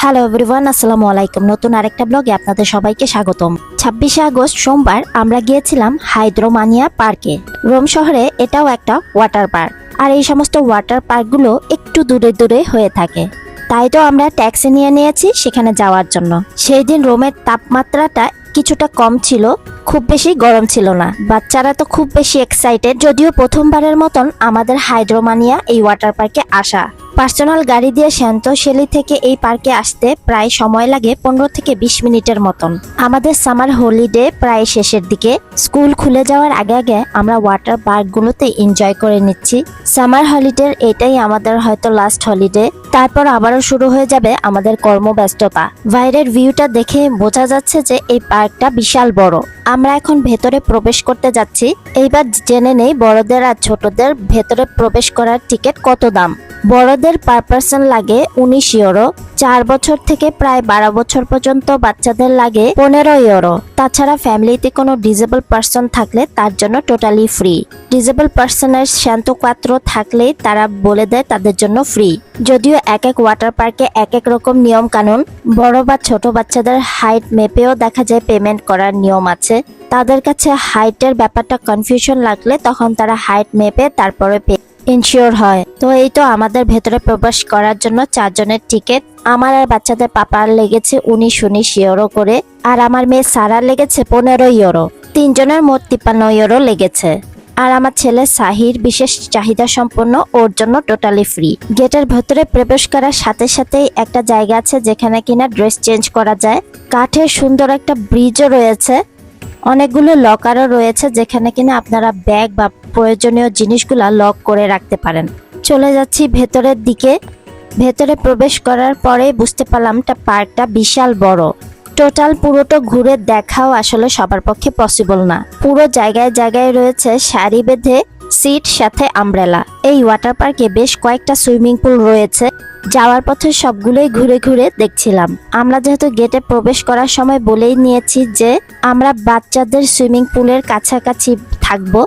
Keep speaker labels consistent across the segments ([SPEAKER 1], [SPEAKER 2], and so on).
[SPEAKER 1] Hello everyone, আসসালামু আলাইকুম। নতুন আরেকটা ব্লগে আপনাদের সবাইকে স্বাগতম। 26শে আগস্ট সোমবার আমরা গিয়েছিলাম হাইদ্রোমানিয়া পার্কে। রোম শহরে এটাও একটা ওয়াটার পার্ক, আর এই সমস্ত ওয়াটার পার্কগুলো একটু দূরে দূরে হয়ে থাকে। তাই তো আমরা ট্যাক্সি নিয়ে নিয়েছি সেখানে যাওয়ার জন্য। সেই দিন রোমের তাপমাত্রাটা কিছুটা কম ছিল, খুব বেশি গরম ছিল না। বাচ্চারা তো খুব বেশি এক্সাইটেড, যদিও প্রথমবারের মতন আমাদের হাইদ্রোমানিয়া এই ওয়াটার পার্কে আসা। পার্সোনাল গাড়ি দিয়ে শ্যান্তশেলি থেকে এই পার্কে আসতে প্রায় সময় লাগে 15 থেকে 20 মিনিটের মতন। আমাদের সামার হলিডে প্রায় শেষের দিকে, স্কুল খুলে যাওয়ার আগে আগে আমরা ওয়াটার পার্কগুলোতে এনজয় করে নিচ্ছি। সামার হলিডের এটাই আমাদের হয়তো লাস্ট হলিডে, তারপর আবারও শুরু হয়ে যাবে আমাদের কর্মব্যস্ততা। বাইরের ভিউটা দেখে বোঝা যাচ্ছে যে এই পার্কটা বিশাল বড়। আমরা এখন ভেতরে প্রবেশ করতে যাচ্ছি। এইবার জেনে নেই বড়দের আর ছোটদের ভেতরে প্রবেশ করার টিকিট কত দাম। বড়দের পার পার্সন লাগে 19 ইউরো, 4 বছর থেকে প্রায় 12 বছর পর্যন্ত বাচ্চাদের লাগে 15 ইউরো। তাছাড়া ফ্যামিলিতে কোনো ডিজেবল পার্সন থাকলে তার জন্য টোটালি ফ্রি। ডিজেবল পার্সনের শান্তপাত্র থাকলেই তারা বলে দেয় তাদের জন্য ফ্রি। যদিও এক এক ওয়াটার পার্কে এক এক রকম নিয়ম কানুন। বড় বা ছোট বাচ্চাদের হাইট মেপেও দেখা যায় পেমেন্ট করার নিয়ম আছে। তাদের কাছে হাইটের ব্যাপারটা কনফিউশন লাগলে তখন তারা হাইট মেপে তারপরে ইনশিওর হয়। তো এই তো আমাদের ভেতরে প্রবেশ করার জন্য 4 জনের টিকিট। আমার আর বাচ্চাদের পাপার লেগেছে 19 ইউরো করে, আর আমার মেয়ে সারার লেগেছে 15 ইউরো। 3 জনের মোট 53 ইউরো লেগেছে। আর আমার ছেলে সাহির বিশেষ চাহিদা সম্পন্ন, ওর জন্য টোটালি ফ্রি। গেটের ভেতরে প্রবেশ করার সাথে সাথেই একটা জায়গা আছে যেখানে কিনা ড্রেস চেঞ্জ করা যায়। কাঠের সুন্দর একটা ব্রিজও রয়েছে, অনেকগুলো লকারও রয়েছে যেখানে কিনা আপনারা ব্যাগ বা প্রয়োজনীয় জিনিসগুলা লক করে রাখতে পারেন। চলে যাচ্ছি ভেতরের দিকে। ভেতরে প্রবেশ করার পরে বুঝতে পারলাম পার্কটা বিশাল বড়। টোটাল পুরোটা ঘুরে দেখাও আসলে সবার পক্ষে পসিবল না। পুরো জায়গায় জায়গায় রয়েছে সারি বেঁধে সিট সাথে আমব্রেলা। এই ওয়াটার পার্কে বেশ কয়েকটা সুইমিং পুল রয়েছে। যাওয়ার পথে সবগুলোই ঘুরে ঘুরে দেখছিলাম। আমরা যেহেতু গেটে প্রবেশ করার সময় বলেই নিয়েছি যে আমরা বাচ্চাদের সুইমিং পুলের কাছাকাছি থাকবো,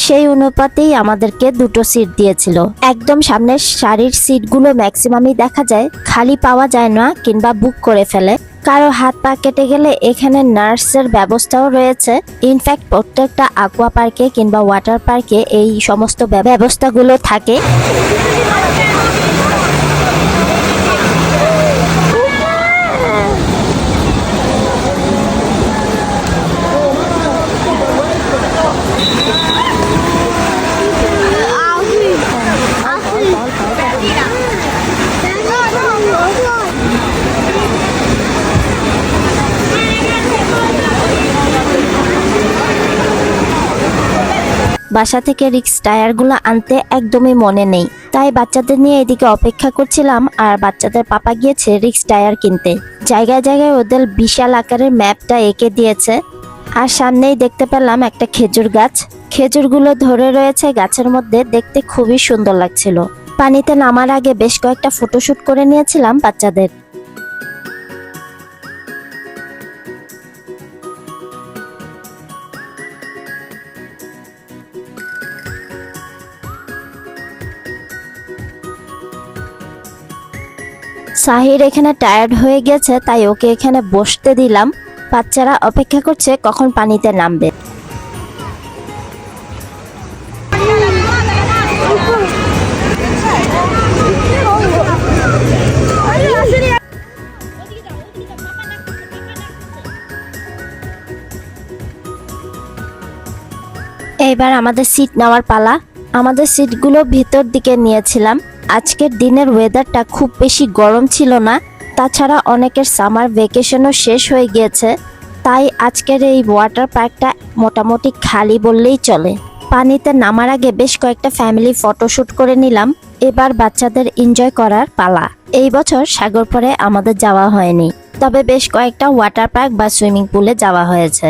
[SPEAKER 1] সেই অনুপাতেই আমাদেরকে 2টো সিট দিয়েছিল। একদম সামনের সারির সিটগুলো ম্যাক্সিমামই দেখা যায় খালি পাওয়া যায় না, কিংবা বুক করে ফেলে। কারো হাত পা কেটে গেলে এখানে নার্সের ব্যবস্থাও রয়েছে। ইনফ্যাক্ট প্রত্যেকটা aqua পার্কে কিংবা ওয়াটার পার্কে এই সমস্ত ব্যবস্থাগুলো থাকে। বাসা থেকে রিক্স টায়ারগুলো আনতে একদমই মনে নেই, তাই বাচ্চাদের নিয়ে এদিকে অপেক্ষা করছিলাম। আর বাচ্চাদের পাপা গিয়েছে রিক্স টায়ার কিনতে। জায়গায় জায়গায় ওদের বিশাল আকারের ম্যাপটা এঁকে দিয়েছে। আর সামনেই দেখতে পেলাম একটা খেজুর গাছ। খেজুরগুলো ধরে রয়েছে গাছের মধ্যে, দেখতে খুবই সুন্দর লাগছিল। পানিতে নামার আগে বেশ কয়েকটা ফটোশুট করে নিয়েছিলাম বাচ্চাদের। সাহির এখানে টায়ার্ড হয়ে গেছে, তাই ওকে এখানে বসতে দিলাম। বাচ্চারা অপেক্ষা করছে কখন পানিতে নামবে। এইবার আমাদের সিট নেওয়ার পালা। আমাদের সিটগুলো ভিতর দিকে নিয়েছিলাম। আজকের দিনের ওয়েদারটা খুব বেশি গরম ছিল না, তাছাড়া অনেকের সামার ভ্যাকেশনও শেষ হয়ে গিয়েছে, তাই আজকের এই ওয়াটার পার্কটা মোটামুটি খালি বললেই চলে। পানিতে নামার আগে বেশ কয়েকটা ফ্যামিলি ফটোশুট করে নিলাম। এবার বাচ্চাদের এনজয় করার পালা। এই বছর সাগর পাড়ে আমাদের যাওয়া হয়নি, তবে বেশ কয়েকটা ওয়াটার পার্ক বা সুইমিং পুলে যাওয়া হয়েছে।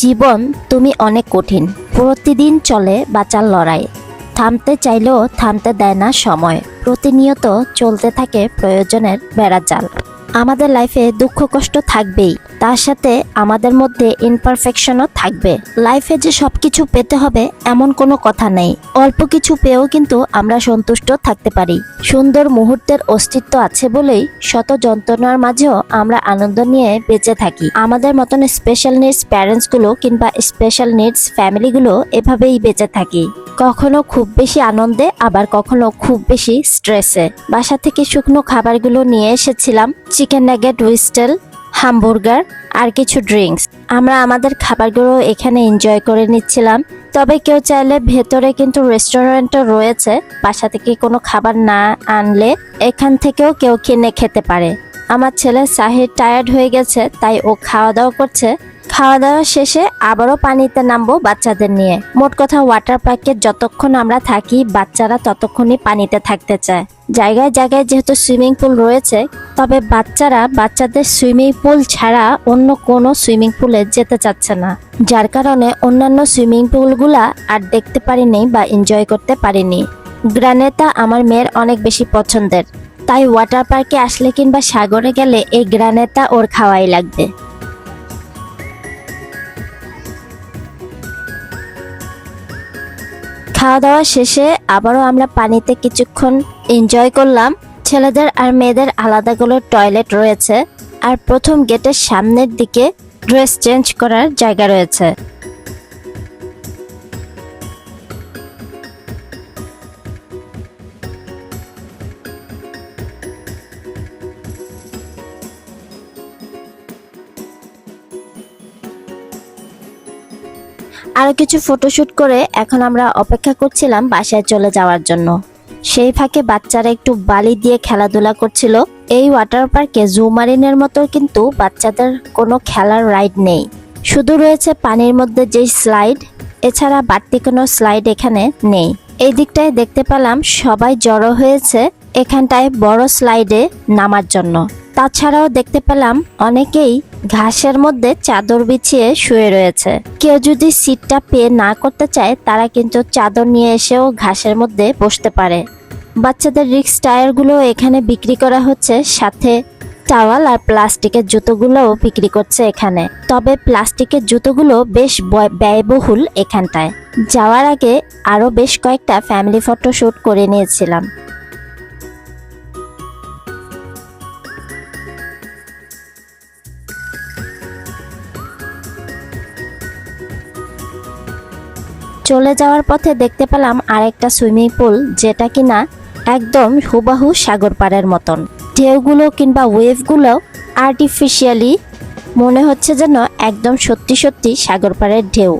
[SPEAKER 1] জীবন তুমি অনেক কঠিন, প্রতিদিন চলে বাঁচার লড়াই। থামতে চাইলেও থামতে দেয় না সময়, প্রতিনিয়ত চলতে থাকে প্রয়োজনের বেড়াজাল। আমাদের লাইফে দুঃখ কষ্ট থাকবেই, তার সাথে আমাদের মধ্যে ইমপারফেকশনও থাকবে। লাইফে যে সবকিছু পেতে হবে এমন কোনো কথা নেই, অল্প কিছু পেয়েও কিন্তু আমরা সন্তুষ্ট থাকতে পারি। সুন্দর মুহূর্তের অস্তিত্ব আছে বলেই শত যন্ত্রণার মাঝেও আমরা আনন্দ নিয়ে বেঁচে থাকি। আমাদের মতন স্পেশাল নিডস প্যারেন্টসগুলো কিংবা স্পেশাল নিডস ফ্যামিলিগুলো এভাবেই বেঁচে থাকি, কখনো খুব বেশি আনন্দে, আবার কখনো খুব বেশি স্ট্রেসে। বাসা থেকে শুকনো খাবারগুলো নিয়ে এসেছিলাম, চিকেন নাগেট, হুইস্টেল, হামবার্গার আর কিছু ড্রিঙ্কস। আমরা আমাদের খাবারগুলো এখানে এনজয় করে নিচ্ছিলাম। তবে কেউ চাইলে ভেতরে কিন্তু রেস্টুরেন্টও রয়েছে, বাসা থেকে কোনো খাবার না আনলে এখান থেকেও কেউ কিনে খেতে পারে। আমার ছেলে সাহির টায়ার্ড হয়ে গেছে, তাই ও খাওয়া দাওয়া করছে। খাওয়া দাওয়া শেষে আবারও পানিতে নামবো বাচ্চাদের নিয়ে। মোট কথা ওয়াটার পার্কে যতক্ষণ আমরা থাকি বাচ্চারা ততক্ষণই পানিতে থাকতে চায়। জায়গায় জায়গায় যেহেতু সুইমিং পুল রয়েছে, তবে বাচ্চারা বাচ্চাদের সুইমিং পুল ছাড়া অন্য কোনো সুইমিং পুলে যেতে চাচ্ছে না, যার কারণে অন্যান্য সুইমিং পুলগুলা আর দেখতে পারিনি বা এনজয় করতে পারিনি। গ্রানেতা আমার মেয়ের অনেক বেশি পছন্দের, তাই ওয়াটার পার্কে আসলে কিংবা সাগরে গেলে এই গ্রানেতা ওর খাওয়াই লাগবে। খাওয়া দাওয়া শেষে আবারও আমরা পানিতে কিছুক্ষণ এনজয় করলাম। ছেলেদের আর মেয়েদের আলাদাগুলো টয়লেট রয়েছে, আর প্রথম গেটের সামনের দিকে ড্রেস চেঞ্জ করার জায়গা রয়েছে। আরো কিছু ফটোশুট করে এখন আমরা অপেক্ষা করছিলাম বাসায় চলে যাওয়ার জন্য। সেই ফাঁকে বাচ্চারা একটু বালি দিয়ে খেলাধুলা করছিল। এই ওয়াটার পার্কে জু মারিনের মতো কিন্তু বাচ্চাদের কোনো খেলার রাইড নেই, শুধু রয়েছে পানির মধ্যে যেই স্লাইড, এছাড়া বাড়তি কোনো স্লাইড এখানে নেই। এই দিকটায় দেখতে পেলাম সবাই জড়ো হয়েছে এখানটায় বড় স্লাইডে নামার জন্য। তাছাড়াও দেখতে পেলাম অনেকেই ঘাসের মধ্যে চাদর বিছিয়ে শুয়ে রয়েছে। কেউ যদি সিটটা পে না করতে চায় তারা কিন্তু চাদর নিয়ে এসেও ঘাসের মধ্যে বসতে পারে। বাচ্চাদের রিক্স টায়ারগুলো এখানে বিক্রি করা হচ্ছে, সাথে টাওয়াল আর প্লাস্টিকের জুতোগুলোও বিক্রি করছে এখানে। তবে প্লাস্টিকের জুতোগুলো বেশ ব্যয়বহুল এখানটায়। যাওয়ার আগে আরো বেশ কয়েকটা ফ্যামিলি ফটো শুট করে নিয়েছিলাম। চলে যাওয়ার পথে দেখতে পেলাম আরেকটা সুইমিং পুল, যেটা কিনা একদম হুবাহু সাগর পাড়ের মতন। ঢেউগুলো কিংবা ওয়েভগুলো আর্টিফিশিয়ালি মনে হচ্ছে যেন একদম সত্যি সত্যি সাগর পাড়ের ঢেউ।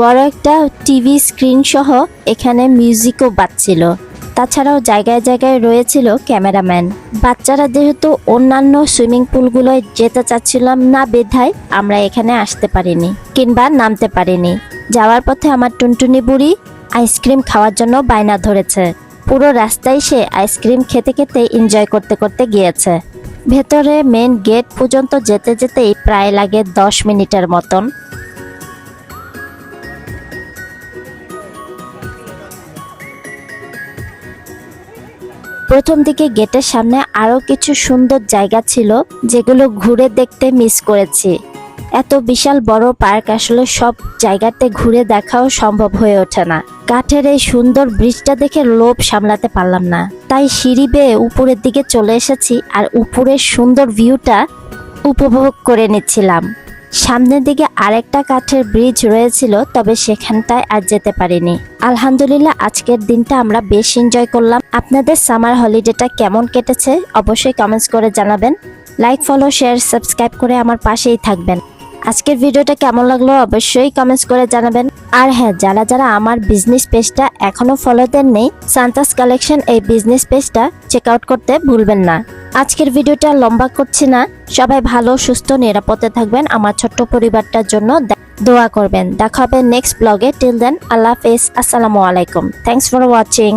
[SPEAKER 1] বড় একটা টিভি স্ক্রিন সহ এখানে মিউজিকও বাজছিল। তাছাড়াও জায়গায় জায়গায় রয়েছিল ক্যামেরাম্যান। বাচ্চারা যেহেতু অন্যান্য সুইমিং পুলগুলোয় যেতে চাচ্ছিলাম না বিধায় আমরা এখানে আসতে পারিনি কিংবা নামতে পারিনি। যাওয়ার পথে আমার টুনটুনি বুড়ি আইসক্রিম খাওয়ার জন্য বায়না ধরেছে। পুরো রাস্তায় সে আইসক্রিম খেতে খেতে এনজয় করতে করতে গিয়েছে। ভেতরে মেন গেট পর্যন্ত যেতে যেতেই প্রায় লাগে 10 মিনিটের মতন। প্রথম দিকে গেটের সামনে আরো কিছু সুন্দর জায়গা ছিল, যেগুলো ঘুরে দেখতে মিস করেছি। এত বিশাল বড় পার্ক আসলে সব জায়গাতে ঘুরে দেখাও সম্ভব হয়ে ওঠে না। কাঠের এই সুন্দর ব্রিজটা দেখে লোভ সামলাতে পারলাম না, তাই সিঁড়ি বেয়ে উপরের দিকে চলে এসেছি আর উপরের সুন্দর ভিউটা উপভোগ করে নিচ্ছিলাম। সামনের দিকে আরেকটা কাঠের ব্রিজ রয়েছিল, তবে সেখানটায় আর যেতে পারিনি। আলহামদুলিল্লাহ আজকের দিনটা আমরা বেশ এনজয় করলাম। আপনাদের সামার হলিডেটা কেমন কেটেছে অবশ্যই কমেন্টস করে জানাবেন। লাইক, ফলো, শেয়ার, সাবস্ক্রাইব করে আমার পাশেই থাকবেন। আজকের ভিডিওটা কেমন লাগলো অবশ্যই কমেন্টস করে জানাবেন। আর হ্যাঁ, যারা যারা আমার বিজনেস পেজটা এখনো ফলো দেননি, সান্তাস কালেকশন এই বিজনেস পেজটা চেক আউট করতে ভুলবেন না। আজকের ভিডিওটা লম্বা করছি না, সবাই ভালো, সুস্থ, নিরাপদে থাকবেন। আমার ছোট্ট পরিবারটার জন্য দোয়া করবেন। দেখা হবে নেক্সট ব্লগে। টিল দেন, আল্লাহ হাফেজ, আসসালামু আলাইকুম। Thanks for watching.